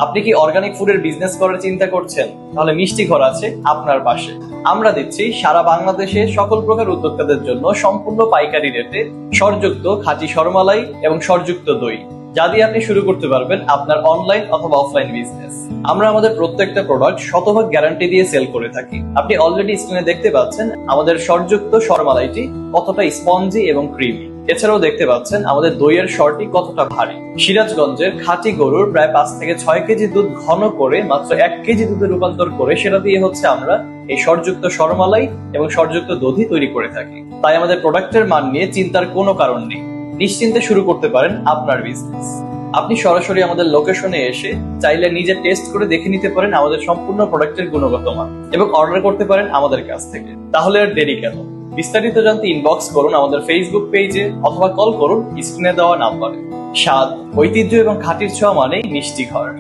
আপনি কি অর্গানিক ফুডের বিজনেস করার চিন্তা করছেন? তাহলে মিষ্টি ঘর আছে আপনার পাশে। আমরা দিচ্ছি সারা বাংলাদেশে সকল প্রকার উদ্যোক্তাদের জন্য সম্পূর্ণ পাইকারি রেটে সরযুক্ত খাঁটি সরমালাই এবং সরযুক্ত দই, যা দিয়ে আপনি শুরু করতে পারবেন আপনার অনলাইন অথবা অফলাইন বিজনেস। আমরা আমাদের প্রত্যেকটা প্রোডাক্ট শতভাগ গ্যারান্টি দিয়ে সেল করে থাকি। আপনি অলরেডি স্ক্রিনে দেখতে পাচ্ছেন আমাদের সরযুক্ত সরমালাইটি কতটা স্পঞ্জি এবং ক্রিমি। এছাড়াও দেখতে পাচ্ছেন আমাদের দইয়ের সরটি কতটা ভারী। সিরাজগঞ্জের খাঁটি গরুর প্রায় 5 থেকে 6 কেজি দুধ ঘন করে মাত্র 1 কেজি দুধে রূপান্তর করে সেটা দিয়ে আমরা এই সরযুক্ত সরমালাই এবং সরযুক্ত দধি তৈরি করে থাকি। তাই আমাদের প্রোডাক্টের মান নিয়ে চিন্তার কোনো কারণ নেই। নিশ্চিন্তে শুরু করতে পারেন আপনার বিজনেস। আপনি সরাসরি আমাদের লোকেশনে এসে চাইলে নিজে টেস্ট করে দেখে নিতে পারেন আমাদের সম্পূর্ণ প্রোডাক্টের গুণগত মান এবং অর্ডার করতে পারেন আমাদের কাছ থেকে। তাহলে আর দেরি কেন? বিস্তারিত জানতে ইনবক্স করুন আমাদের ফেসবুক পেজে অথবা কল করুন স্ক্রিনে দেওয়া নাম্বারে। স্বাদ, ঐতিহ্য এবং খাঁটির ছোঁয়া মানেই মিষ্টি ঘর।